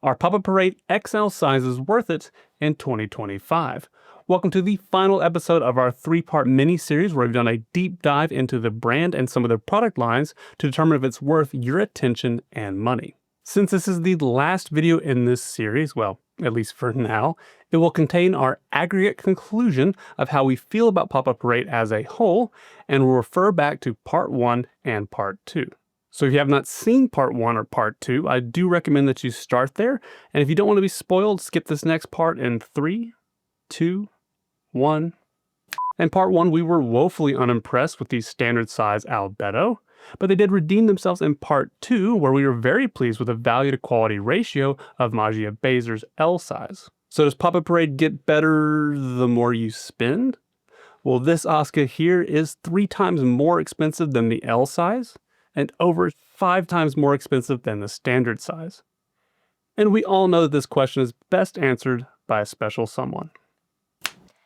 Are Pop-Up Parade XL sizes worth it in 2025? Welcome to the final episode of our 3-part mini-series where we've done a deep dive into the brand and some of the product lines to determine if it's worth your attention and money. Since this is the last video in this series, well, at least for now, it will contain our aggregate conclusion of how we feel about Pop-Up Parade as a whole, and will refer back to Part 1 and Part 2. So if you have not seen Part 1 or Part 2, I do recommend that you start there, and if you don't want to be spoiled, skip this next part in 3, 2, 1. In Part 1, we were woefully unimpressed with the standard size Albedo, but they did redeem themselves in Part 2, where we were very pleased with the value to quality ratio of Magia Bezer's L size. So does Pop-Up Parade get better the more you spend? Well, this Asuka here is 3 times more expensive than the L size, and over 5 times more expensive than the standard size. And we all know that this question is best answered by a special someone.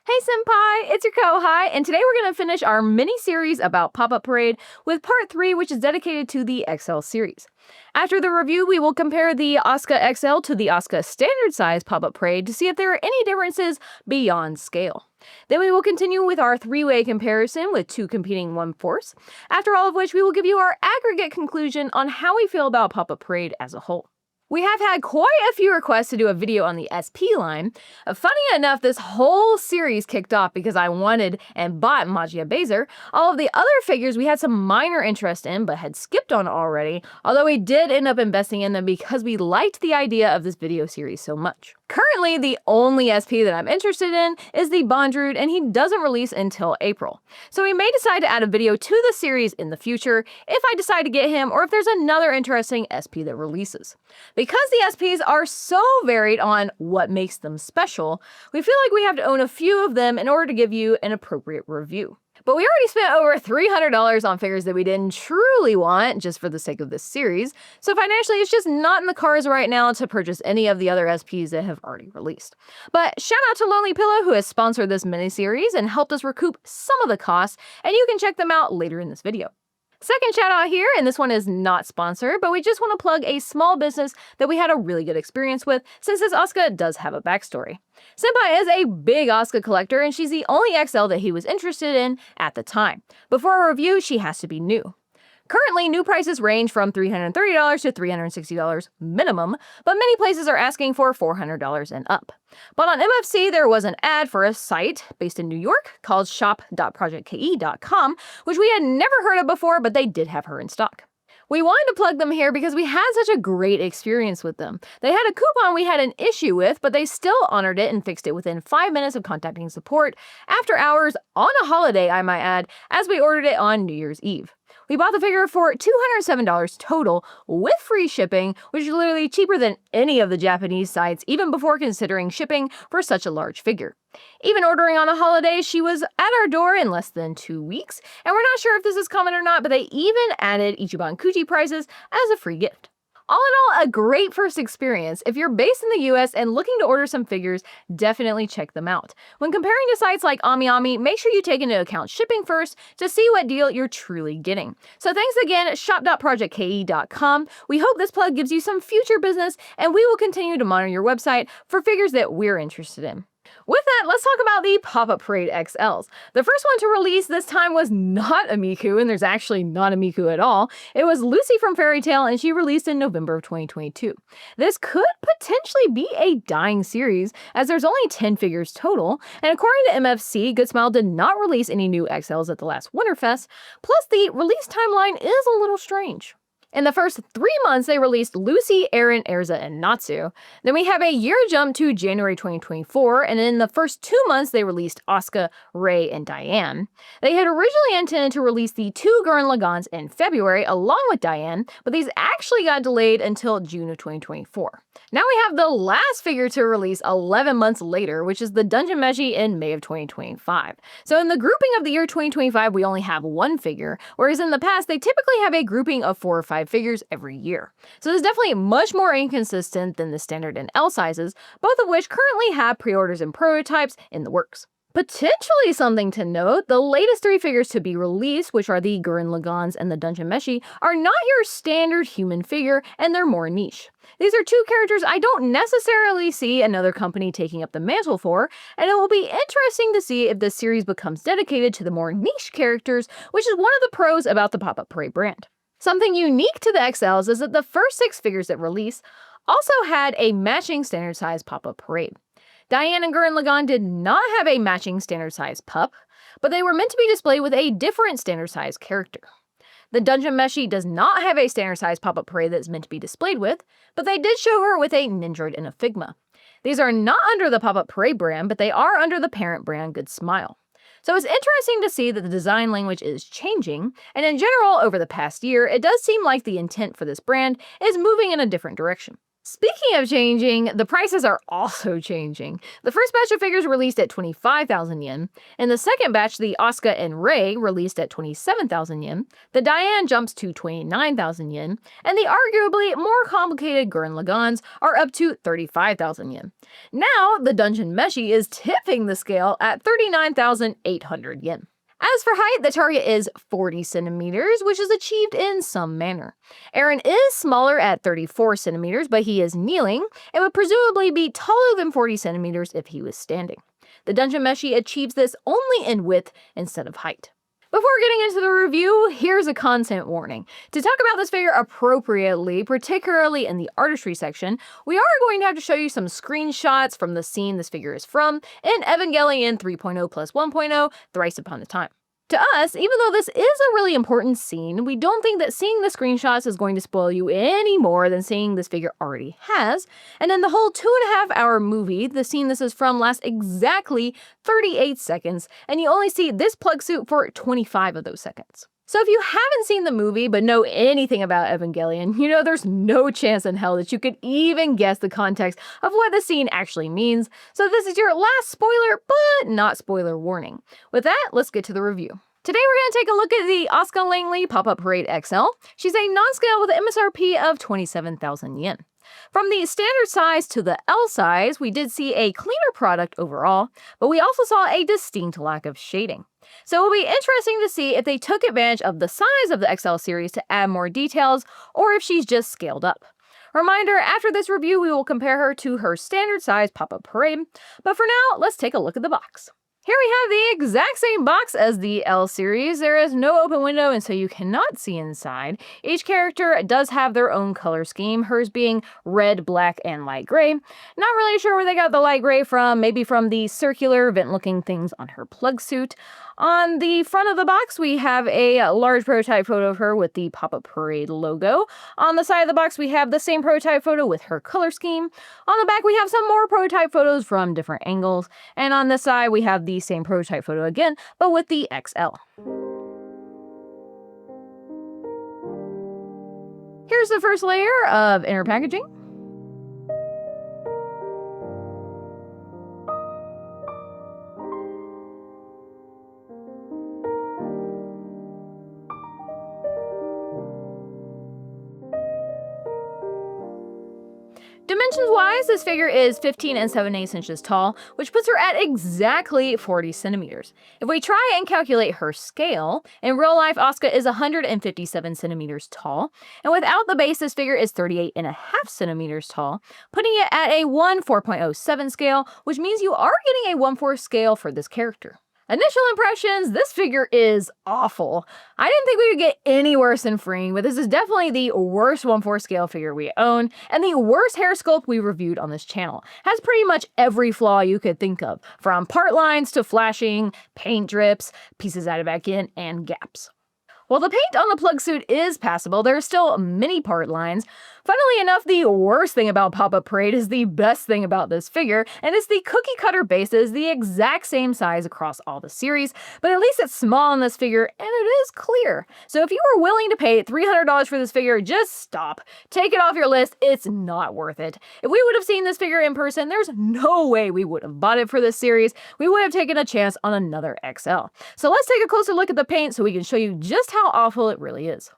Hey Senpai, it's your Kohai, and today we're going to finish our mini-series about Pop-Up Parade with Part 3, which is dedicated to the XL series. After the review, we will compare the Asuka XL to the Asuka standard size Pop-Up Parade to see if there are any differences beyond scale. Then we will continue with our 3-way comparison with 2 competing 1/4, after all of which we will give you our aggregate conclusion on how we feel about Pop-Up Parade as a whole. We have had quite a few requests to do a video on the SP line. Funny enough, this whole series kicked off because I wanted and bought Magia Bezer. All of the other figures we had some minor interest in but had skipped on already, although we did end up investing in them because we liked the idea of this video series so much. Currently, the only SP that I'm interested in is the Bondrude, and he doesn't release until April. So we may decide to add a video to the series in the future if I decide to get him or if there's another interesting SP that releases. Because the SPs are so varied on what makes them special, we feel like we have to own a few of them in order to give you an appropriate review. But we already spent over $300 on figures that we didn't truly want just for the sake of this series, so financially it's just not in the cards right now to purchase any of the other SPs that have already released. But shout out to Lonely Pillow, who has sponsored this mini-series and helped us recoup some of the costs, and you can check them out later in this video. Second shout out here, and this one is not sponsored, but we just want to plug a small business that we had a really good experience with, since this Asuka does have a backstory. Senpai is a big Asuka collector, and she's the only XL that he was interested in at the time. But for a review, she has to be new. Currently, new prices range from $330 to $360 minimum, but many places are asking for $400 and up. But on MFC, there was an ad for a site based in New York called shop.projectke.com, which we had never heard of before, but they did have her in stock. We wanted to plug them here because we had such a great experience with them. They had a coupon we had an issue with, but they still honored it and fixed it within 5 minutes of contacting support, after hours, on a holiday I might add, as we ordered it on New Year's Eve. We bought the figure for $207 total with free shipping, which is literally cheaper than any of the Japanese sites, even before considering shipping for such a large figure. Even ordering on a holiday, she was at our door in less than 2 weeks, and we're not sure if this is common or not, but they even added Ichiban Kuji prices as a free gift. All in all, a great first experience. If you're based in the US and looking to order some figures, definitely check them out. When comparing to sites like AmiAmi, make sure you take into account shipping first to see what deal you're truly getting. So thanks again, shop.projectke.com. We hope this plug gives you some future business, and we will continue to monitor your website for figures that we're interested in. With that, let's talk about the Pop-Up Parade XLs. The first one to release this time was not a Miku, and there's actually not a Miku at all. It was Lucy from Fairy Tail, and she released in November of 2022. This could potentially be a dying series, as there's only 10 figures total, and according to MFC, Good Smile did not release any new XLs at the last Winterfest, plus the release timeline is a little strange. In the first 3 months, they released Lucy, Eren, Erza, and Natsu. Then we have a year jump to January 2024, and in the first 2 months, they released Asuka, Rei, and Diane. They had originally intended to release the 2 Gurren Lagans in February, along with Diane, but these actually got delayed until June of 2024. Now we have the last figure to release 11 months later, which is the Dungeon Meshi in May of 2025. So in the grouping of the year 2025, we only have 1 figure, whereas in the past, they typically have a grouping of 4 or 5 figures every year. So this is definitely much more inconsistent than the standard and L sizes, both of which currently have pre-orders and prototypes in the works. Potentially something to note, the latest 3 figures to be released, which are the Gurren Lagans and the Dungeon Meshi, are not your standard human figure, and they're more niche. These are 2 characters I don't necessarily see another company taking up the mantle for, and it will be interesting to see if this series becomes dedicated to the more niche characters, which is one of the pros about the Pop-Up Parade brand. Something unique to the XLs is that the first 6 figures that release also had a matching standard size Pop-Up Parade. Diane and Gurren Lagann did not have a matching standard size pup, but they were meant to be displayed with a different standard size character. The Dungeon Meshi does not have a standard size Pop-Up Parade that is meant to be displayed with, but they did show her with a Nindroid and a Figma. These are not under the Pop-Up Parade brand, but they are under the parent brand Good Smile. So it's interesting to see that the design language is changing, and in general, over the past year, it does seem like the intent for this brand is moving in a different direction. Speaking of changing, the prices are also changing. The first batch of figures released at 25,000 yen, and the second batch, the Asuka and Rei, released at 27,000 yen. The Diane jumps to 29,000 yen, and the arguably more complicated Gurren Lagans are up to 35,000 yen. Now, the Dungeon Meshi is tipping the scale at 39,800 yen. As for height, the target is 40 centimeters, which is achieved in some manner. Eren is smaller at 34 centimeters, but he is kneeling, and would presumably be taller than 40 centimeters if he was standing. The Dungeon Meshi achieves this only in width instead of height. Before getting into the review, here's a content warning. To talk about this figure appropriately, particularly in the artistry section, we are going to have to show you some screenshots from the scene this figure is from in Evangelion 3.0 plus 1.0, Thrice Upon a Time. To us, even though this is a really important scene, we don't think that seeing the screenshots is going to spoil you any more than seeing this figure already has. And in the whole 2.5-hour movie, the scene this is from lasts exactly 38 seconds, and you only see this plug suit for 25 of those seconds. So if you haven't seen the movie but know anything about Evangelion, you know there's no chance in hell that you could even guess the context of what the scene actually means. So this is your last spoiler, but not spoiler warning. With that, let's get to the review. Today we're going to take a look at the Asuka Langley Pop-Up Parade XL. She's a non-scale with an MSRP of 27,000 yen. From the standard size to the L size, we did see a cleaner product overall, but we also saw a distinct lack of shading. So it will be interesting to see if they took advantage of the size of the XL series to add more details, or if she's just scaled up. Reminder, after this review, we will compare her to her standard size Pop-Up Parade, but for now, let's take a look at the box. Here we have the exact same box as the L series. There is no open window, and so you cannot see inside. Each character does have their own color scheme, hers being red, black, and light gray. Not really sure where they got the light gray from, maybe from the circular vent-looking things on her plug suit. On the front of the box, we have a large prototype photo of her with the Pop-Up Parade logo. On the side of the box, we have the same prototype photo with her color scheme. On the back, we have some more prototype photos from different angles. And on this side, we have the same prototype photo again, but with the XL. Here's the first layer of inner packaging. Dimensions-wise, this figure is 15 and 7/8 inches tall, which puts her at exactly 40 centimeters. If we try and calculate her scale, in real life, Asuka is 157 centimeters tall, and without the base, this figure is 38.5 centimeters tall, putting it at a 1/4.07 scale, which means you are getting a 1/4 scale for this character. Initial impressions, this figure is awful. I didn't think we would get any worse than Freeing, but this is definitely the worst 1/4 scale figure we own, and the worst hair sculpt we reviewed on this channel. Has pretty much every flaw you could think of, from part lines to flashing, paint drips, pieces added back in, and gaps. While the paint on the plug suit is passable, there are still many part lines. Funnily enough, the worst thing about Pop-Up Parade is the best thing about this figure, and it's the cookie cutter base is the exact same size across all the series, but at least it's small on this figure, and it is clear. So if you are willing to pay $300 for this figure, just stop. Take it off your list, it's not worth it. If we would have seen this figure in person, there's no way we would have bought it for this series. We would have taken a chance on another XL. So let's take a closer look at the paint so we can show you just how awful it really is.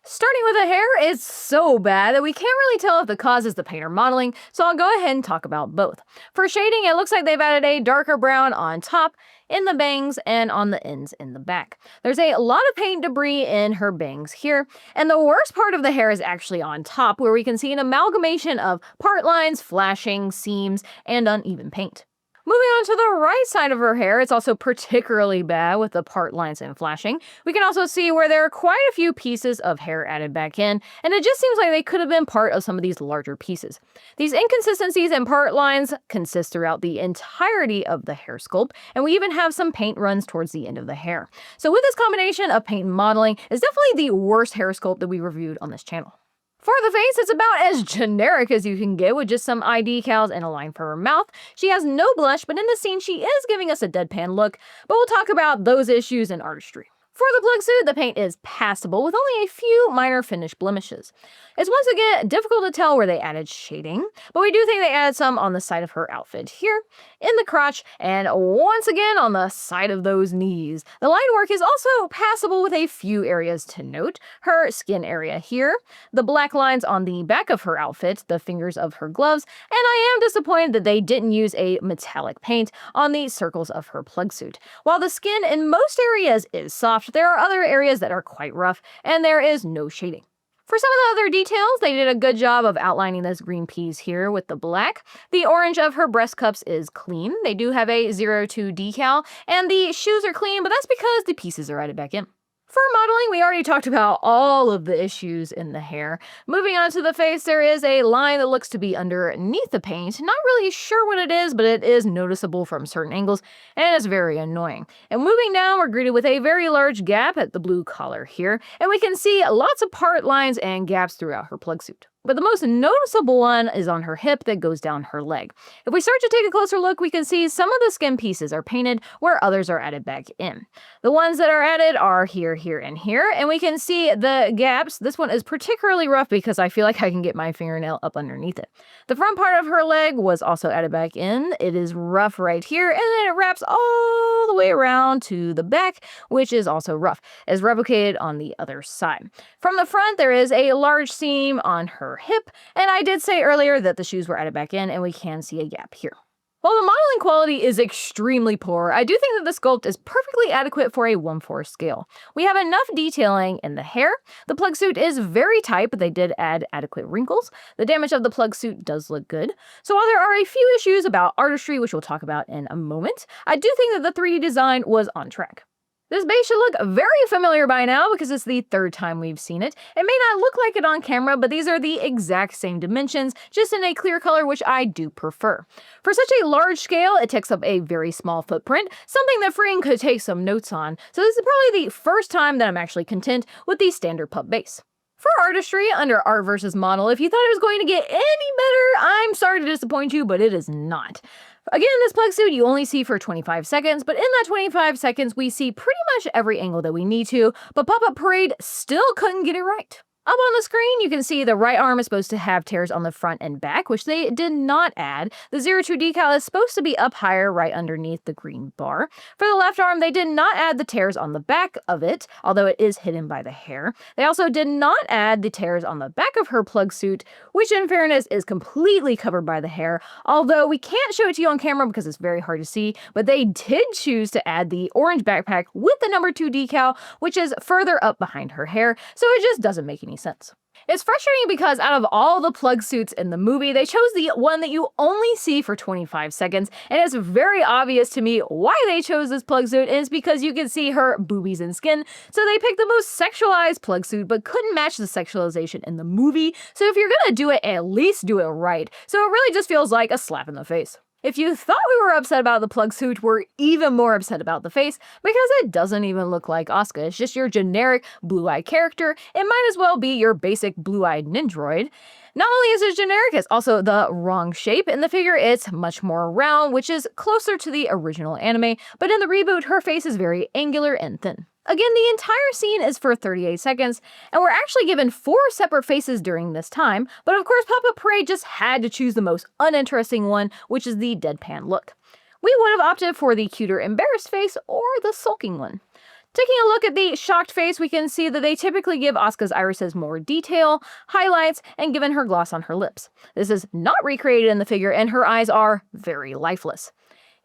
Starting with the hair is so bad that we can't really tell if the cause is the paint or modeling, so I'll go ahead and talk about both. For shading, it looks like they've added a darker brown on top, in the bangs, and on the ends in the back. There's a lot of paint debris in her bangs here, and the worst part of the hair is actually on top, where we can see an amalgamation of part lines, flashing, seams, and uneven paint. Moving on to the right side of her hair, it's also particularly bad with the part lines and flashing. We can also see where there are quite a few pieces of hair added back in, and it just seems like they could have been part of some of these larger pieces. These inconsistencies and part lines consist throughout the entirety of the hair sculpt, and we even have some paint runs towards the end of the hair. So with this combination of paint and modeling, it's definitely the worst hair sculpt that we reviewed on this channel. For the face, it's about as generic as you can get with just some eye decals and a line for her mouth. She has no blush, but in the scene she is giving us a deadpan look, but we'll talk about those issues in Artistry. For the Plugsuit, the paint is passable with only a few minor finish blemishes. It's once again difficult to tell where they added shading, but we do think they added some on the side of her outfit here, in the crotch, and once again on the side of those knees. The line work is also passable with a few areas to note. Her skin area here, the black lines on the back of her outfit, the fingers of her gloves, and I am disappointed that they didn't use a metallic paint on the circles of her plugsuit. While the skin in most areas is soft, there are other areas that are quite rough, and there is no shading. For some of the other details, they did a good job of outlining this green piece here with the black. The orange of her breast cups is clean. They do have a 02 decal, and the shoes are clean, but that's because the pieces are added back in. For modeling, we already talked about all of the issues in the hair. Moving on to the face, there is a line that looks to be underneath the paint. Not really sure what it is, but it is noticeable from certain angles, and it's very annoying. And moving down, we're greeted with a very large gap at the blue collar here, and we can see lots of part lines and gaps throughout her plugsuit. But the most noticeable one is on her hip that goes down her leg. If we start to take a closer look, we can see some of the skin pieces are painted where others are added back in. The ones that are added are here, here, and here, and we can see the gaps. This one is particularly rough because I feel like I can get my fingernail up underneath it. The front part of her leg was also added back in. It is rough right here, and then it wraps all the way around to the back, which is also rough, as replicated on the other side. From the front, there is a large seam on her hip, and I did say earlier that the shoes were added back in, and we can see a gap here. While the modeling quality is extremely poor, I do think that the sculpt is perfectly adequate for a 1/4 scale. We have enough detailing in the hair. The plugsuit is very tight, but they did add adequate wrinkles. The damage of the plugsuit does look good. So while there are a few issues about artistry, which we'll talk about in a moment, I do think that the 3D design was on track. This base should look very familiar by now because it's the third time we've seen it. It may not look like it on camera, but these are the exact same dimensions, just in a clear color, which I do prefer. For such a large scale, it takes up a very small footprint, something that Freeing could take some notes on. So this is probably the first time that I'm actually content with the standard PUP base. For Artistry, under Art versus Model, if you thought it was going to get any better, I'm sorry to disappoint you, but it is not. Again, this plugsuit you only see for 25 seconds, but in that 25 seconds, we see pretty much every angle that we need to, but Pop-Up Parade still couldn't get it right. Up on the screen, you can see the right arm is supposed to have tears on the front and back, which they did not add. The 02 decal is supposed to be up higher right underneath the green bar. For the left arm, they did not add the tears on the back of it, although it is hidden by the hair. They also did not add the tears on the back of her plugsuit, which in fairness is completely covered by the hair, although we can't show it to you on camera because it's very hard to see, but they did choose to add the orange backpack with the number 2 decal, which is further up behind her hair, so it just doesn't make any sense. It's frustrating because out of all the plug suits in the movie, they chose the one that you only see for 25 seconds, and it's very obvious to me why they chose this plug suit, and it's because you can see her boobies and skin, so they picked the most sexualized plug suit but couldn't match the sexualization in the movie, so if you're gonna do it, at least do it right. So it really just feels like a slap in the face. If you thought we were upset about the plug suit, we're even more upset about the face because it doesn't even look like Asuka. It's just your generic blue-eyed character. It might as well be your basic blue-eyed ninjroid. Not only is it generic, it's also the wrong shape. In the figure, it's much more round, which is closer to the original anime, but in the reboot, her face is very angular and thin. Again, the entire scene is for 38 seconds, and we're actually given 4 separate faces during this time, but of course Pop-Up Parade just had to choose the most uninteresting one, which is the deadpan look. We would have opted for the cuter embarrassed face or the sulking one. Taking a look at the shocked face, we can see that they typically give Asuka's irises more detail, highlights, and given her gloss on her lips. This is not recreated in the figure, and her eyes are very lifeless.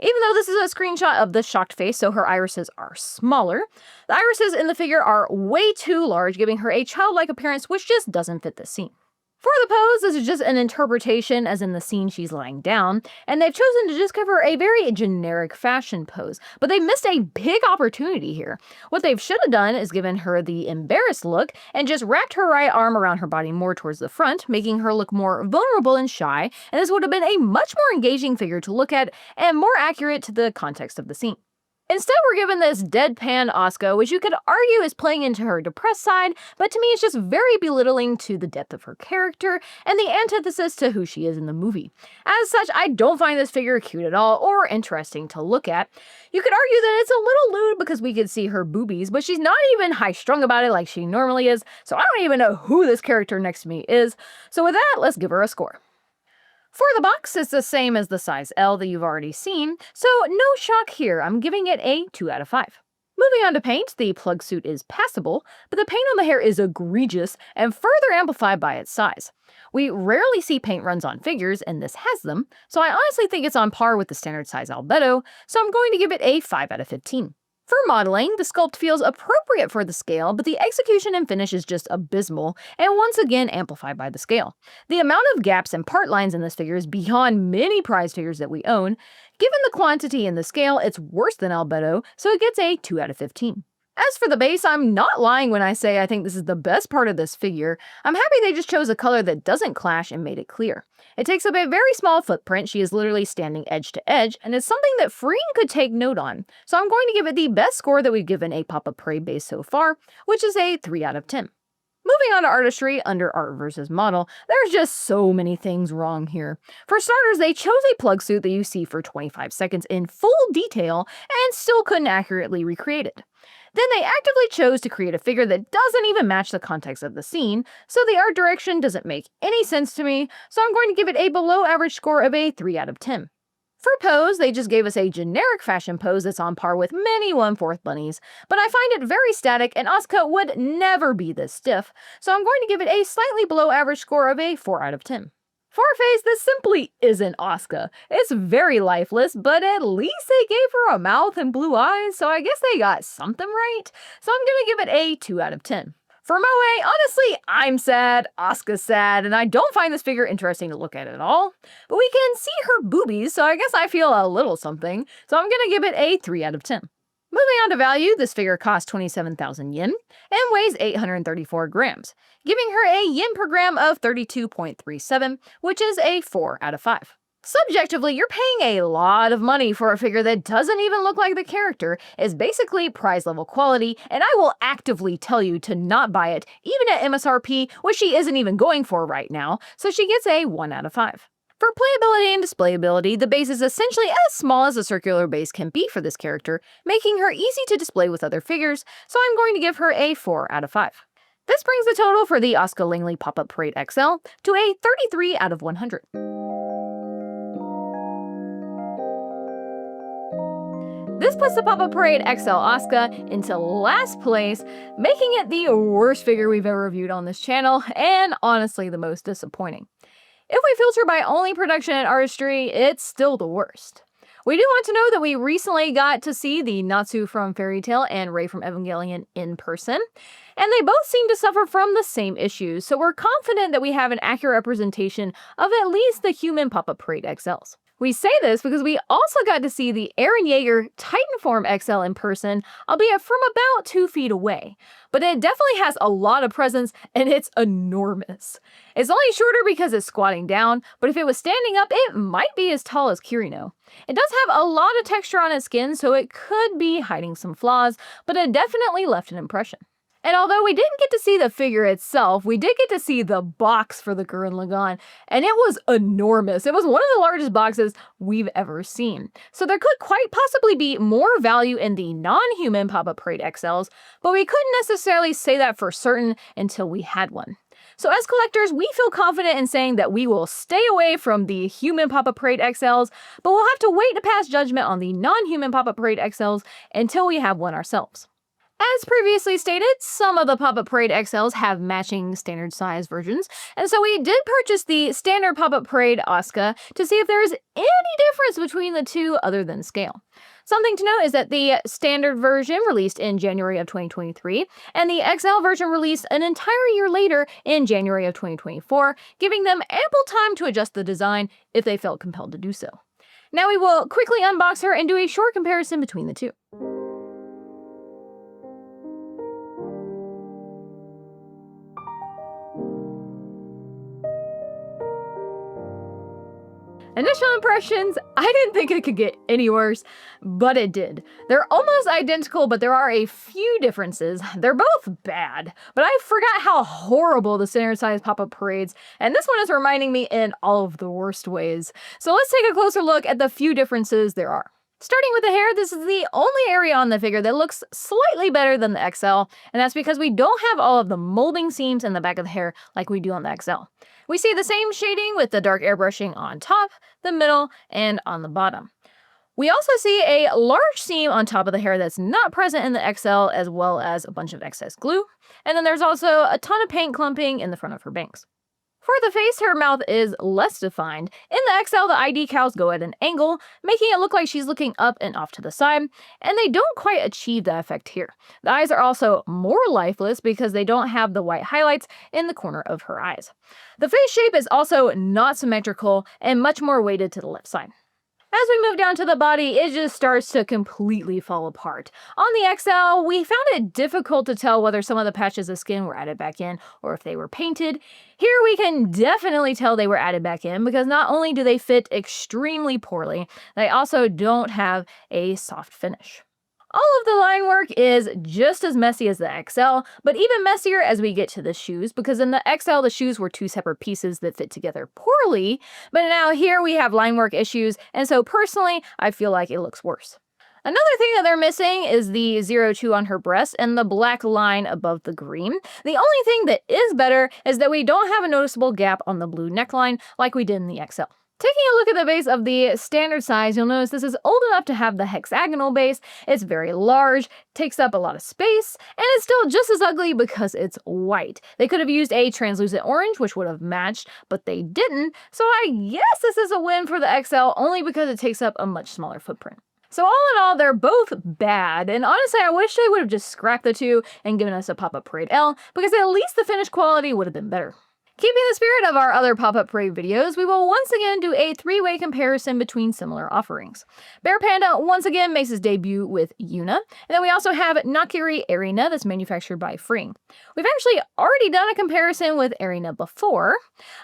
Even though this is a screenshot of the shocked face, so her irises are smaller, the irises in the figure are way too large, giving her a childlike appearance which just doesn't fit the scene. For the pose, this is just an interpretation, as in the scene she's lying down, and they've chosen to just give her a very generic fashion pose, but they missed a big opportunity here. What they should have done is given her the embarrassed look and just wrapped her right arm around her body more towards the front, making her look more vulnerable and shy, and this would have been a much more engaging figure to look at and more accurate to the context of the scene. Instead, we're given this deadpan Asuka, which you could argue is playing into her depressed side, but to me it's just very belittling to the depth of her character and the antithesis to who she is in the movie. As such, I don't find this figure cute at all or interesting to look at. You could argue that it's a little lewd because we could see her boobies, but she's not even high-strung about it like she normally is, so I don't even know who this character next to me is. So with that, let's give her a score. For the box, it's the same as the size L that you've already seen, so no shock here. I'm giving it a 2 out of 5. Moving on to paint, the Plugsuit is passable, but the paint on the hair is egregious and further amplified by its size. We rarely see paint runs on figures, and this has them, so I honestly think it's on par with the standard size Albedo, so I'm going to give it a 5 out of 15. For modeling, the sculpt feels appropriate for the scale, but the execution and finish is just abysmal, and once again amplified by the scale. The amount of gaps and part lines in this figure is beyond many prize figures that we own. Given the quantity and the scale, it's worse than Albedo, so it gets a 2 out of 15. As for the base, I'm not lying when I say I think this is the best part of this figure. I'm happy they just chose a color that doesn't clash and made it clear. It takes up a very small footprint, she is literally standing edge to edge, and it's something that Freen could take note on. So I'm going to give it the best score that we've given a PUP Parade base so far, which is a 3 out of 10. Moving on to Artistry, under Art versus Model, there's just so many things wrong here. For starters, they chose a Plugsuit that you see for 25 seconds in full detail and still couldn't accurately recreate it. Then they actively chose to create a figure that doesn't even match the context of the scene, so the art direction doesn't make any sense to me, so I'm going to give it a below average score of a 3 out of 10. For pose, they just gave us a generic fashion pose that's on par with many 1/4 bunnies, but I find it very static and Asuka would never be this stiff, so I'm going to give it a slightly below average score of a 4 out of 10. For her face, this simply isn't Asuka. It's very lifeless, but at least they gave her a mouth and blue eyes, so I guess they got something right. So I'm gonna give it a 2 out of 10. For Moe, honestly, I'm sad, Asuka's sad, and I don't find this figure interesting to look at all. But we can see her boobies, so I guess I feel a little something, so I'm gonna give it a 3 out of 10. Moving on to value, this figure costs 27,000 yen and weighs 834 grams, giving her a yen per gram of 32.37, which is a 4 out of 5. Subjectively, you're paying a lot of money for a figure that doesn't even look like the character, is basically prize level quality, and I will actively tell you to not buy it, even at MSRP, which she isn't even going for right now, so she gets a 1 out of 5. For playability and displayability, the base is essentially as small as a circular base can be for this character, making her easy to display with other figures, so I'm going to give her a 4 out of 5. This brings the total for the Asuka Langley Pop-Up Parade XL to a 33 out of 100. This puts the Pop-Up Parade XL Asuka into last place, making it the worst figure we've ever reviewed on this channel, and honestly the most disappointing. If we filter by only production and artistry, it's still the worst. We do want to know that we recently got to see the Natsu from Fairy Tail and Rei from Evangelion in person, and they both seem to suffer from the same issues, so we're confident that we have an accurate representation of at least the human Pop-Up Parade XLs. We say this because we also got to see the Eren Yeager Titanform XL in person, albeit from about 2 feet away. But it definitely has a lot of presence, and it's enormous. It's only shorter because it's squatting down, but if it was standing up, it might be as tall as Kirino. It does have a lot of texture on its skin, so it could be hiding some flaws, but it definitely left an impression. And although we didn't get to see the figure itself, we did get to see the box for the Gurren Lagann, and it was enormous. It was one of the largest boxes we've ever seen. So there could quite possibly be more value in the non-human Pop-Up Parade XLs, but we couldn't necessarily say that for certain until we had one. So as collectors, we feel confident in saying that we will stay away from the human Pop-Up Parade XLs, but we'll have to wait to pass judgment on the non-human Pop-Up Parade XLs until we have one ourselves. As previously stated, some of the Pop-Up Parade XLs have matching standard size versions, and so we did purchase the standard Pop-Up Parade Asuka to see if there is any difference between the two other than scale. Something to note is that the standard version released in January of 2023, and the XL version released an entire year later in January of 2024, giving them ample time to adjust the design if they felt compelled to do so. Now we will quickly unbox her and do a short comparison between the two. Initial impressions, I didn't think it could get any worse, but it did. They're almost identical, but there are a few differences. They're both bad, but I forgot how horrible the standard size pop-up parades, and this one is reminding me in all of the worst ways. So let's take a closer look at the few differences there are. Starting with the hair, this is the only area on the figure that looks slightly better than the XL, and that's because we don't have all of the molding seams in the back of the hair like we do on the XL. We see the same shading with the dark airbrushing on top, the middle, and on the bottom. We also see a large seam on top of the hair that's not present in the XL, as well as a bunch of excess glue, and then there's also a ton of paint clumping in the front of her bangs. For the face, her mouth is less defined. In the XL, the eye decals go at an angle, making it look like she's looking up and off to the side, and they don't quite achieve that effect here. The eyes are also more lifeless because they don't have the white highlights in the corner of her eyes. The face shape is also not symmetrical and much more weighted to the left side. As we move down to the body, it just starts to completely fall apart. On the XL, we found it difficult to tell whether some of the patches of skin were added back in or if they were painted. Here we can definitely tell they were added back in because not only do they fit extremely poorly, they also don't have a soft finish. All of the line work is just as messy as the XL, but even messier as we get to the shoes, because in the XL, the shoes were two separate pieces that fit together poorly, but now here we have line work issues, and so personally, I feel like it looks worse. Another thing that they're missing is the 02 on her breast and the black line above the green. The only thing that is better is that we don't have a noticeable gap on the blue neckline like we did in the XL. Taking a look at the base of the standard size, you'll notice this is old enough to have the hexagonal base. It's very large, takes up a lot of space, and it's still just as ugly because it's white. They could have used a translucent orange, which would have matched, but they didn't, so I guess this is a win for the XL only because it takes up a much smaller footprint. So all in all, they're both bad, and honestly, I wish they would have just scrapped the two and given us a Pop-Up Parade L, because at least the finish quality would have been better. Keeping the spirit of our other Pop-Up Parade videos, we will once again do a three-way comparison between similar offerings. Bear Panda once again makes his debut with Yuna, and then we also have Nakiri Erina that's manufactured by Free. We've actually already done a comparison with Erina before,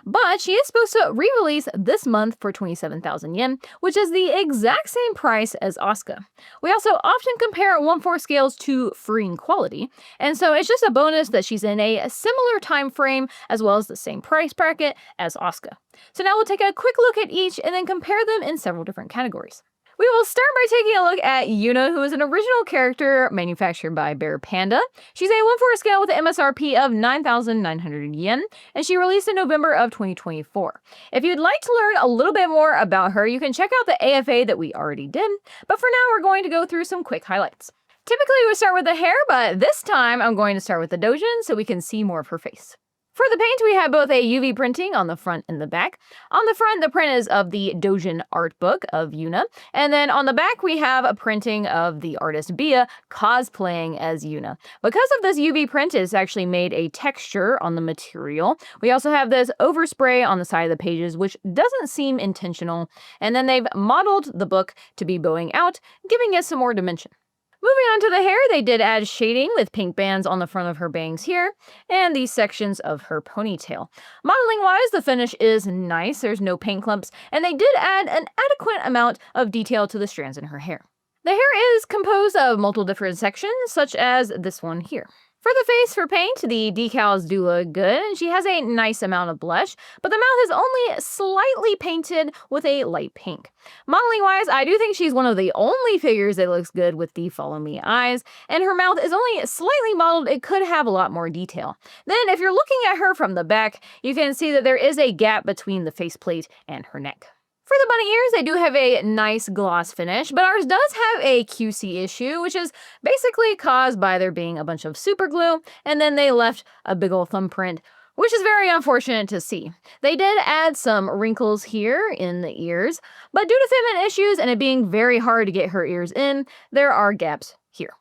but she is supposed to re-release this month for 27,000 yen, which is the exact same price as Asuka. We also often compare 1/4 scales to freeing quality, and so it's just a bonus that she's in a similar time frame as well as the same price bracket as Asuka. So now we'll take a quick look at each and then compare them in several different categories. We will start by taking a look at Yuna, who is an original character manufactured by Bear Panda. She's a 1/4 scale with an MSRP of 9,900 yen, and she released in November of 2024. If you'd like to learn a little bit more about her, you can check out the AFA that we already did, but for now we're going to go through some quick highlights. Typically we start with the hair, but this time I'm going to start with the dojin so we can see more of her face. For the paint, we have both a UV printing on the front and the back. On the front, the print is of the Dojin art book of Yuna, and then on the back, we have a printing of the artist Bia cosplaying as Yuna. Because of this UV print, it's actually made a texture on the material. We also have this overspray on the side of the pages, which doesn't seem intentional, and then they've modeled the book to be bowing out, giving it some more dimension. Moving on to the hair, they did add shading with pink bands on the front of her bangs here, and these sections of her ponytail. Modeling-wise, the finish is nice, there's no paint clumps, and they did add an adequate amount of detail to the strands in her hair. The hair is composed of multiple different sections, such as this one here. For the face for paint, the decals do look good, and she has a nice amount of blush, but the mouth is only slightly painted with a light pink. Modeling-wise, I do think she's one of the only figures that looks good with the Follow Me eyes, and her mouth is only slightly modeled. It could have a lot more detail. Then, if you're looking at her from the back, you can see that there is a gap between the faceplate and her neck. For the bunny ears, they do have a nice gloss finish, but ours does have a QC issue, which is basically caused by there being a bunch of super glue, and then they left a big old thumbprint, which is very unfortunate to see. They did add some wrinkles here in the ears, but due to fitment issues and it being very hard to get her ears in, there are gaps here.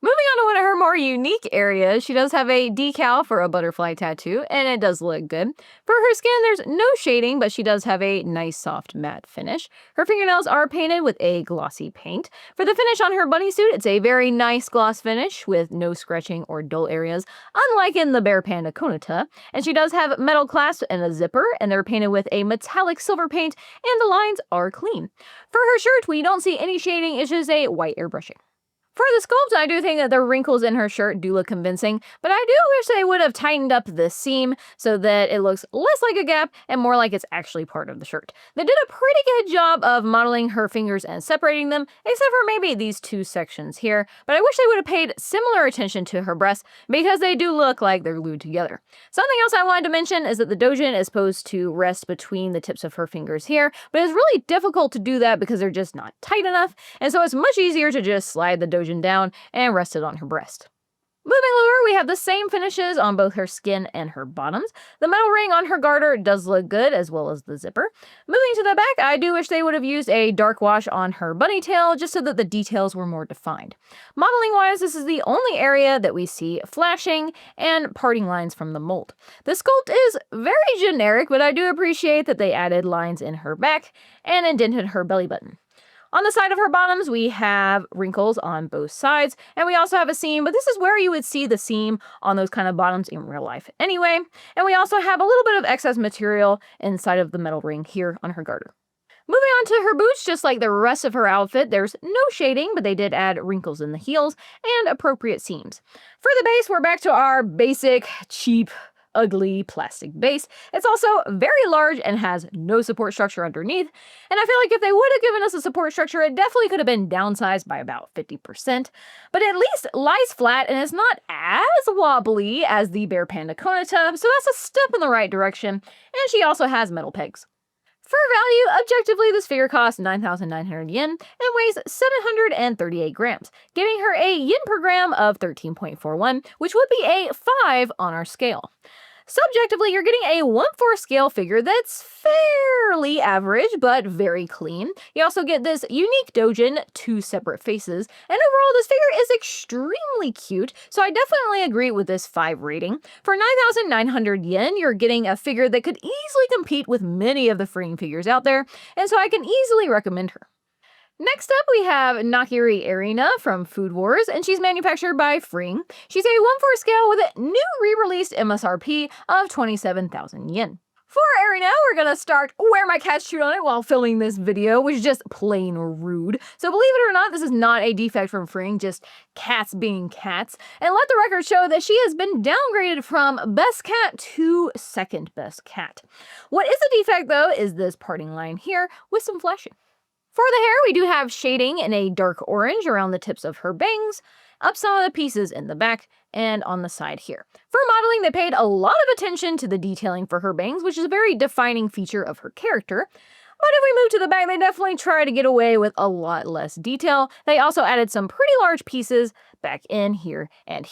Moving on to one of her more unique areas, she does have a decal for a butterfly tattoo, and it does look good. For her skin, there's no shading, but she does have a nice soft matte finish. Her fingernails are painted with a glossy paint. For the finish on her bunny suit, it's a very nice gloss finish with no scratching or dull areas, unlike in the Bear Panda Konata. And she does have metal clasps and a zipper, and they're painted with a metallic silver paint, and the lines are clean. For her shirt, we don't see any shading, it's just a white airbrushing. For the sculpt, I do think that the wrinkles in her shirt do look convincing, but I do wish they would have tightened up the seam so that it looks less like a gap and more like it's actually part of the shirt. They did a pretty good job of modeling her fingers and separating them, except for maybe these two sections here, but I wish they would have paid similar attention to her breasts because they do look like they're glued together. Something else I wanted to mention is that the dojin is supposed to rest between the tips of her fingers here, but it's really difficult to do that because they're just not tight enough, and so it's much easier to just slide the dojin down and rest it on her breast. Moving lower, we have the same finishes on both her skin and her bottoms. The metal ring on her garter does look good, as well as the zipper. Moving to the back, I do wish they would have used a dark wash on her bunny tail, just so that the details were more defined. Modeling-wise, this is the only area that we see flashing and parting lines from the mold. The sculpt is very generic, but I do appreciate that they added lines in her back and indented her belly button. On the side of her bottoms, we have wrinkles on both sides, and we also have a seam, but this is where you would see the seam on those kind of bottoms in real life anyway. And we also have a little bit of excess material inside of the metal ring here on her garter. Moving on to her boots, just like the rest of her outfit, there's no shading, but they did add wrinkles in the heels and appropriate seams. For the base, we're back to our basic, cheap, ugly plastic base. It's also very large and has no support structure underneath, and I feel like if they would have given us a support structure, it definitely could have been downsized by about 50%, but at least lies flat and is not as wobbly as the Bear Panda Konata, so that's a step in the right direction, and she also has metal pegs. For value, objectively, this figure costs 9,900 yen and weighs 738 grams, giving her a yen per gram of 13.41, which would be a 5 on our scale. Subjectively, you're getting a 1/4 scale figure that's fairly average, but very clean. You also get this unique dojin, 2 separate faces, and overall this figure is extremely cute, so I definitely agree with this 5 rating. For 9,900 yen, you're getting a figure that could easily compete with many of the freeing figures out there, and so I can easily recommend her. Next up, we have Nakiri Erina from Food Wars, and she's manufactured by Freeing. She's a 1/4 scale with a new re-released MSRP of 27,000 yen. For Erina, we're gonna start where my cats chewed on it while filming this video, which is just plain rude. So believe it or not, this is not a defect from Freeing, just cats being cats. And let the record show that she has been downgraded from best cat to second best cat. What is a defect though is this parting line here with some flashing. For the hair, we do have shading in a dark orange around the tips of her bangs, up some of the pieces in the back, and on the side here. For modeling, they paid a lot of attention to the detailing for her bangs, which is a very defining feature of her character. But if we move to the back, they definitely try to get away with a lot less detail. They also added some pretty large pieces back in here, and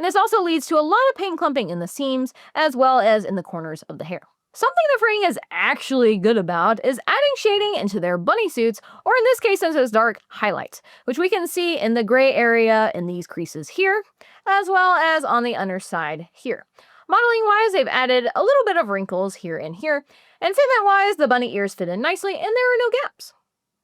this also leads to a lot of paint clumping in the seams, as well as in the corners of the hair. Something that Freeing is actually good about is adding shading into their bunny suits, or in this case, into those dark highlights, which we can see in the gray area in these creases here, as well as on the underside here. Modeling-wise, they've added a little bit of wrinkles here and here, and fitment-wise, the bunny ears fit in nicely, and there are no gaps.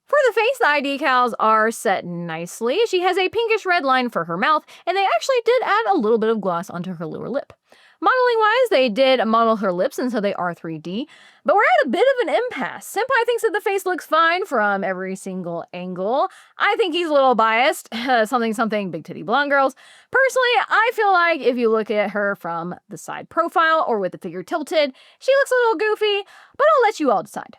For the face, the eye decals are set nicely. She has a pinkish red line for her mouth, and they actually did add a little bit of gloss onto her lower lip. Modeling-wise, they did model her lips, and so they are 3D, but we're at a bit of an impasse. Senpai thinks that the face looks fine from every single angle. I think he's a little biased, something big titty blonde girls. Personally, I feel like if you look at her from the side profile or with the figure tilted, she looks a little goofy, but I'll let you all decide.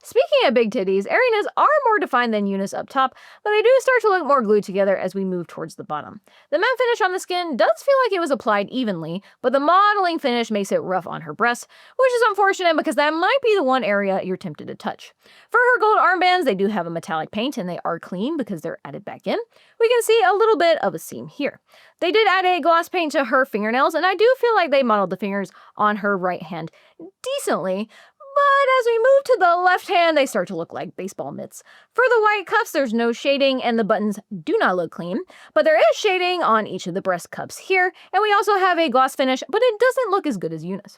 Speaking of big titties, Erina's are more defined than Yuna's up top, but they do start to look more glued together as we move towards the bottom. The matte finish on the skin does feel like it was applied evenly, but the modeling finish makes it rough on her breasts, which is unfortunate because that might be the one area you're tempted to touch. For her gold armbands, they do have a metallic paint and they are clean because they're added back in. We can see a little bit of a seam here. They did add a gloss paint to her fingernails, and I do feel like they modeled the fingers on her right hand decently. But as we move to the left hand, they start to look like baseball mitts. For the white cuffs, there's no shading and the buttons do not look clean, but there is shading on each of the breast cups here, and we also have a gloss finish, but it doesn't look as good as Yuna's.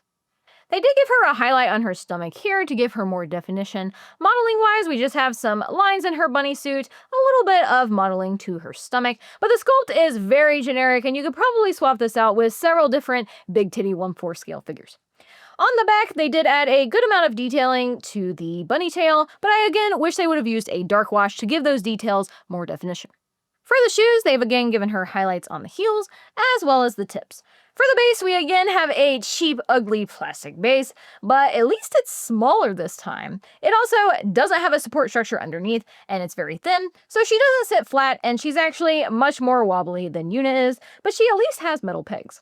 They did give her a highlight on her stomach here to give her more definition. Modeling-wise, we just have some lines in her bunny suit, a little bit of modeling to her stomach, but the sculpt is very generic, and you could probably swap this out with several different big titty 1/4 scale figures. On the back, they did add a good amount of detailing to the bunny tail, but I again wish they would have used a dark wash to give those details more definition. For the shoes, they've again given her highlights on the heels, as well as the tips. For the base, we again have a cheap, ugly plastic base, but at least it's smaller this time. It also doesn't have a support structure underneath, and it's very thin, so she doesn't sit flat, and she's actually much more wobbly than Yuna is, but she at least has metal pegs.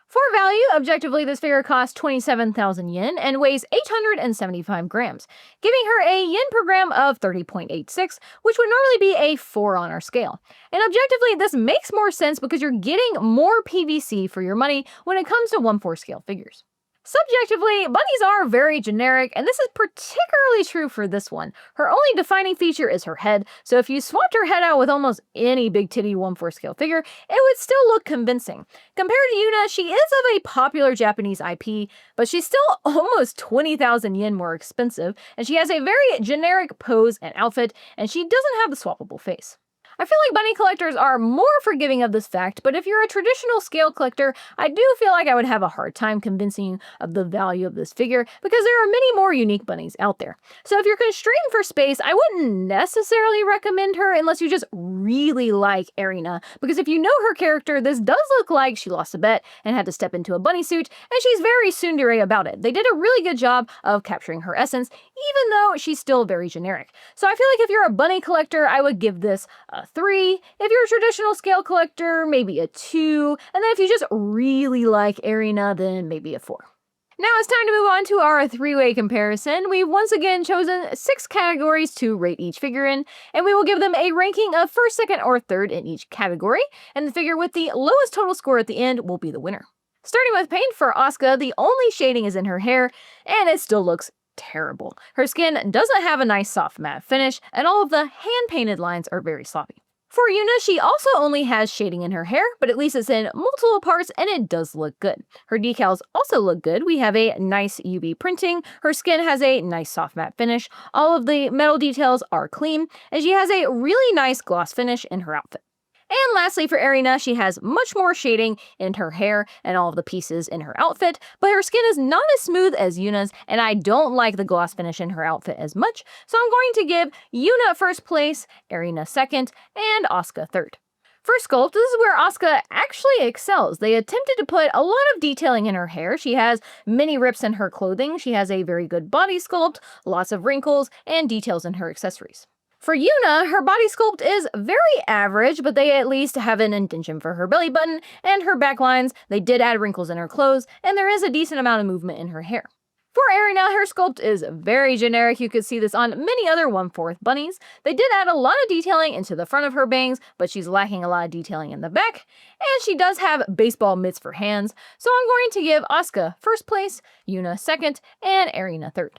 For value, objectively, this figure costs 27,000 yen and weighs 875 grams, giving her a yen per gram of 30.86, which would normally be a 4 on our scale. And objectively, this makes more sense because you're getting more PVC for your money when it comes to 1/4 scale figures. Subjectively, bunnies are very generic, and this is particularly true for this one. Her only defining feature is her head, so if you swapped her head out with almost any big titty 1/4 scale figure, it would still look convincing. Compared to Yuna, she is of a popular Japanese IP, but she's still almost 20,000 yen more expensive, and she has a very generic pose and outfit, and she doesn't have the swappable face. I feel like bunny collectors are more forgiving of this fact, but if you're a traditional scale collector, I do feel like I would have a hard time convincing you of the value of this figure because there are many more unique bunnies out there. So if you're constrained for space, I wouldn't necessarily recommend her unless you just really like Erina, because if you know her character, this does look like she lost a bet and had to step into a bunny suit, and she's very tsundere about it. They did a really good job of capturing her essence, even though she's still very generic. So I feel like if you're a bunny collector, I would give this a 3. If you're a traditional scale collector, maybe a 2. And then if you just really like Erina, then maybe a 4. Now it's time to move on to our 3-way comparison. We've once again chosen 6 categories to rate each figure in, and we will give them a ranking of 1st, 2nd, or 3rd in each category, and the figure with the lowest total score at the end will be the winner. Starting with paint for Asuka, the only shading is in her hair, and it still looks terrible. Her skin doesn't have a nice soft matte finish, and all of the hand-painted lines are very sloppy. For Yuna, she also only has shading in her hair, but at least it's in multiple parts and it does look good. Her decals also look good. We have a nice UV printing. Her skin has a nice soft matte finish. All of the metal details are clean, and she has a really nice gloss finish in her outfit. And lastly, for Erina, she has much more shading in her hair and all of the pieces in her outfit, but her skin is not as smooth as Yuna's, and I don't like the gloss finish in her outfit as much, so I'm going to give Yuna 1st place, Erina 2nd, and Asuka 3rd. For Sculpt, this is where Asuka actually excels. They attempted to put a lot of detailing in her hair. She has many rips in her clothing, she has a very good body sculpt, lots of wrinkles, and details in her accessories. For Yuna, her body sculpt is very average, but they at least have an indentation for her belly button, and her back lines, they did add wrinkles in her clothes, and there is a decent amount of movement in her hair. For Erina, her sculpt is very generic. You could see this on many other 1/4 bunnies. They did add a lot of detailing into the front of her bangs, but she's lacking a lot of detailing in the back, and she does have baseball mitts for hands, so I'm going to give Asuka 1st place, Yuna 2nd, and Erina 3rd.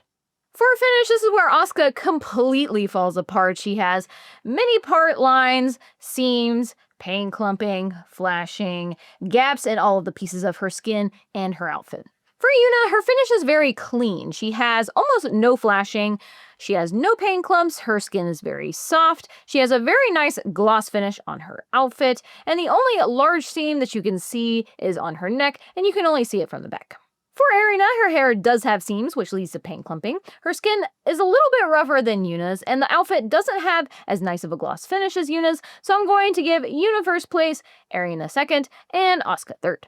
For a finish, this is where Asuka completely falls apart. She has many part lines, seams, paint clumping, flashing, gaps in all of the pieces of her skin and her outfit. For Yuna, her finish is very clean. She has almost no flashing, she has no paint clumps, her skin is very soft, she has a very nice gloss finish on her outfit, and the only large seam that you can see is on her neck, and you can only see it from the back. For Erina, her hair does have seams, which leads to paint clumping. Her skin is a little bit rougher than Yuna's, and the outfit doesn't have as nice of a gloss finish as Yuna's, so I'm going to give Yuna 1st place, Erina 2nd, and Asuka 3rd.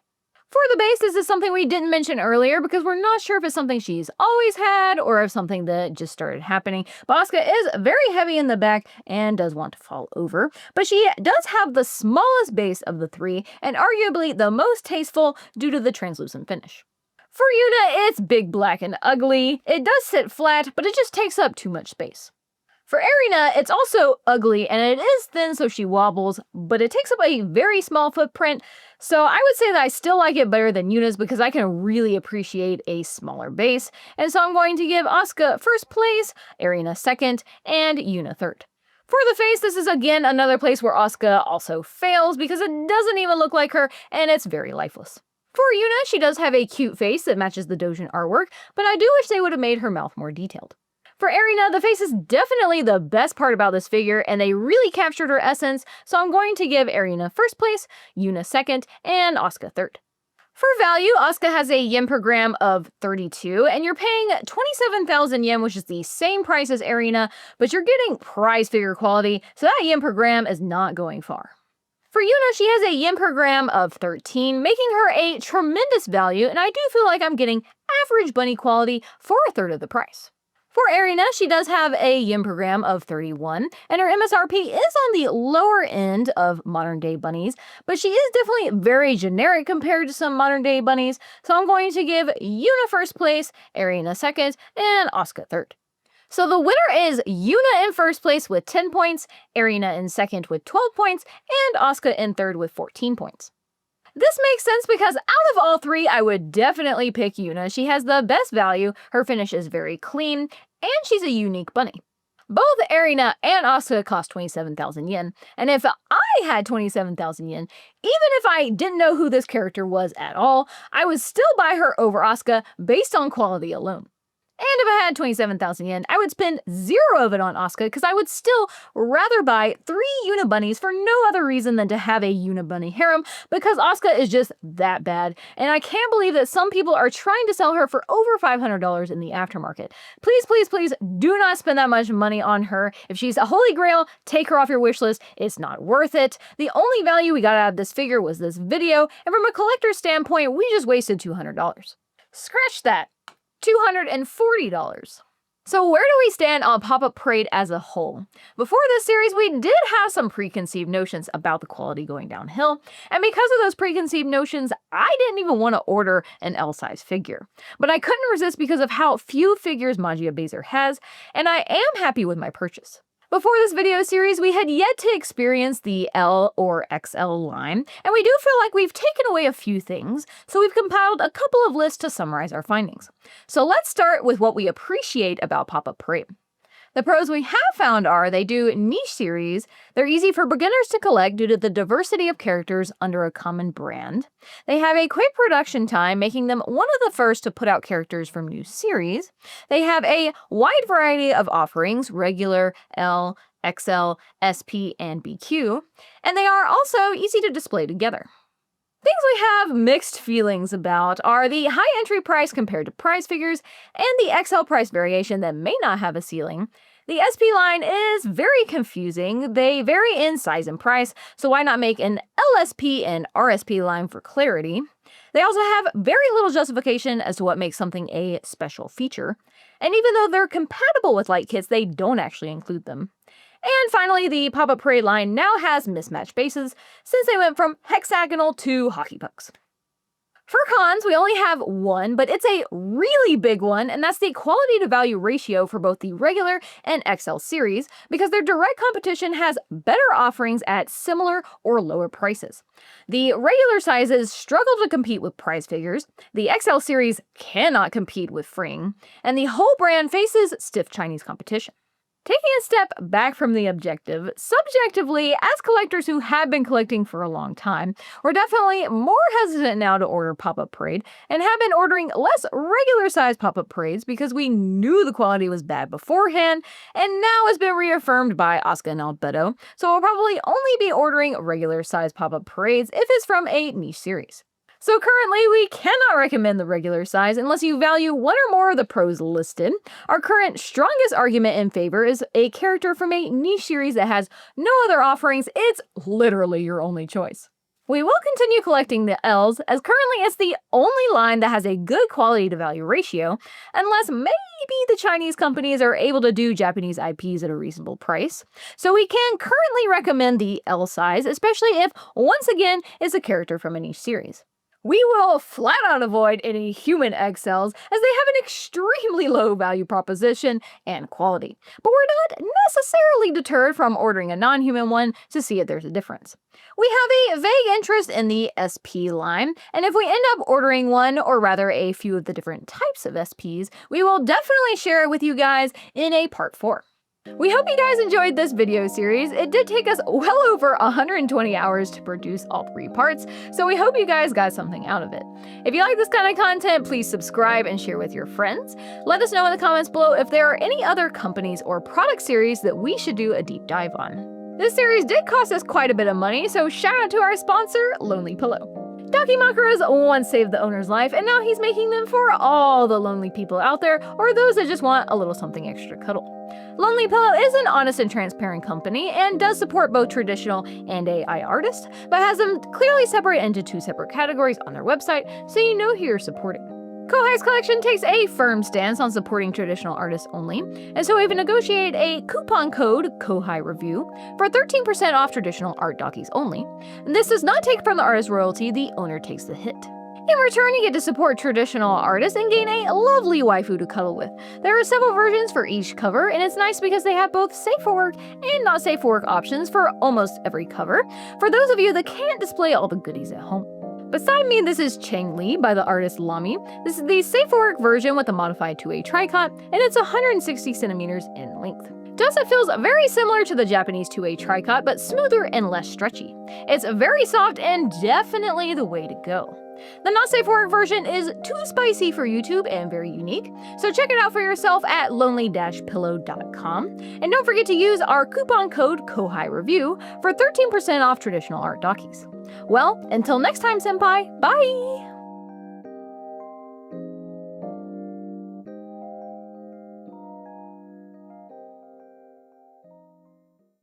For the base, this is something we didn't mention earlier because we're not sure if it's something she's always had or if something that just started happening. But Asuka is very heavy in the back and does want to fall over. But she does have the smallest base of the three and arguably the most tasteful due to the translucent finish. For Yuna, it's big, black, and ugly. It does sit flat, but it just takes up too much space. For Erina, it's also ugly and it is thin so she wobbles, but it takes up a very small footprint, so I would say that I still like it better than Yuna's because I can really appreciate a smaller base, and so I'm going to give Asuka first place, Erina second, and Yuna third. For the face, this is again another place where Asuka also fails because it doesn't even look like her and it's very lifeless. For Yuna, she does have a cute face that matches the doujin artwork, but I do wish they would have made her mouth more detailed. For Erina, the face is definitely the best part about this figure, and they really captured her essence, so I'm going to give Erina first place, Yuna second, and Asuka third. For value, Asuka has a yen per gram of 32, and you're paying 27,000 yen, which is the same price as Erina, but you're getting prize figure quality, so that yen per gram is not going far. For Yuna, she has a yen per gram of 13, making her a tremendous value, and I do feel like I'm getting average bunny quality for a third of the price. For Erina, she does have a yen per gram of 31, and her MSRP is on the lower end of modern-day bunnies, but she is definitely very generic compared to some modern-day bunnies, so I'm going to give Yuna first place, Erina second, and Asuka third. So the winner is Yuna in first place with 10 points, Erina in second with 12 points, and Asuka in third with 14 points. This makes sense because out of all three, I would definitely pick Yuna. She has the best value, her finish is very clean, and she's a unique bunny. Both Erina and Asuka cost 27,000 yen, and if I had 27,000 yen, even if I didn't know who this character was at all, I would still buy her over Asuka based on quality alone. And if I had 27,000 yen, I would spend 0 of it on Asuka because I would still rather buy 3 Yuna bunnies for no other reason than to have a Yuna bunny harem because Asuka is just that bad. And I can't believe that some people are trying to sell her for over $500 in the aftermarket. Please, please, please do not spend that much money on her. If she's a holy grail, take her off your wish list. It's not worth it. The only value we got out of this figure was this video, and from a collector's standpoint, we just wasted $200. Scratch that. $240. So where do we stand on Pop-Up Parade as a whole? Before this series, we did have some preconceived notions about the quality going downhill, and because of those preconceived notions, I didn't even want to order an L-size figure. But I couldn't resist because of how few figures Magia Baser has, and I am happy with my purchase. Before this video series, we had yet to experience the L or XL line, and we do feel like we've taken away a few things, so we've compiled a couple of lists to summarize our findings. So let's start with what we appreciate about Pop-Up Parade. The pros we have found are they do niche series, they're easy for beginners to collect due to the diversity of characters under a common brand, they have a quick production time, making them one of the first to put out characters from new series, they have a wide variety of offerings, regular, L, XL, SP, and BQ, and they are also easy to display together. Things we have mixed feelings about are the high entry price compared to prize figures and the XL price variation that may not have a ceiling. The SP line is very confusing. They vary in size and price, so why not make an LSP and RSP line for clarity? They also have very little justification as to what makes something a special feature. And even though they're compatible with light kits, they don't actually include them. And finally, the Pop-Up Parade line now has mismatched bases since they went from hexagonal to hockey pucks. For cons, we only have one, but it's a really big one, and that's the quality to value ratio for both the regular and XL series, because their direct competition has better offerings at similar or lower prices. The regular sizes struggle to compete with prize figures, the XL series cannot compete with Fring, and the whole brand faces stiff Chinese competition. Taking a step back from the objective, subjectively, as collectors who have been collecting for a long time, we're definitely more hesitant now to order Pop-Up Parade and have been ordering less regular-sized Pop-Up Parades because we knew the quality was bad beforehand, and now has been reaffirmed by Asuka and Albedo, so we'll probably only be ordering regular-sized Pop-Up Parades if it's from a niche series. So currently, we cannot recommend the regular size unless you value one or more of the pros listed. Our current strongest argument in favor is a character from a niche series that has no other offerings. It's literally your only choice. We will continue collecting the Ls, as currently it's the only line that has a good quality to value ratio, unless maybe the Chinese companies are able to do Japanese IPs at a reasonable price. So we can currently recommend the L size, especially if, once again, it's a character from a niche series. We will flat out avoid any human XLs, as they have an extremely low value proposition and quality. But we're not necessarily deterred from ordering a non-human one to see if there's a difference. We have a vague interest in the SP line, and if we end up ordering one, or rather a few of the different types of SPs, we will definitely share it with you guys in a part 4. We hope you guys enjoyed this video series. It did take us well over 120 hours to produce all 3 parts, so we hope you guys got something out of it. If you like this kind of content, please subscribe and share with your friends. Let us know in the comments below if there are any other companies or product series that we should do a deep dive on. This series did cost us quite a bit of money, so shout out to our sponsor, Lonely Pillow. Dakimakura's once saved the owner's life, and now he's making them for all the lonely people out there, or those that just want a little something extra to cuddle. Lonely Pillow is an honest and transparent company and does support both traditional and AI artists, but has them clearly separated into 2 separate categories on their website, so you know who you're supporting. Kohai's collection takes a firm stance on supporting traditional artists only, and so we've negotiated a coupon code, Kohai Review, for 13% off traditional art dockies only. And this does not take from the artist royalty, the owner takes the hit. In return, you get to support traditional artists and gain a lovely waifu to cuddle with. There are several versions for each cover, and it's nice because they have both safe for work and not safe for work options for almost every cover, for those of you that can't display all the goodies at home. Beside me, this is Chang Li by the artist Lamy. This is the safe for work version with a modified 2A tricot, and it's 160 centimeters in length. To us, it feels very similar to the Japanese 2A tricot, but smoother and less stretchy. It's very soft and definitely the way to go. The not safe for work version is too spicy for YouTube and very unique, so check it out for yourself at lonely-pillow.com. And don't forget to use our coupon code Kohai Review for 13% off traditional art dockies. Well, until next time, senpai, bye!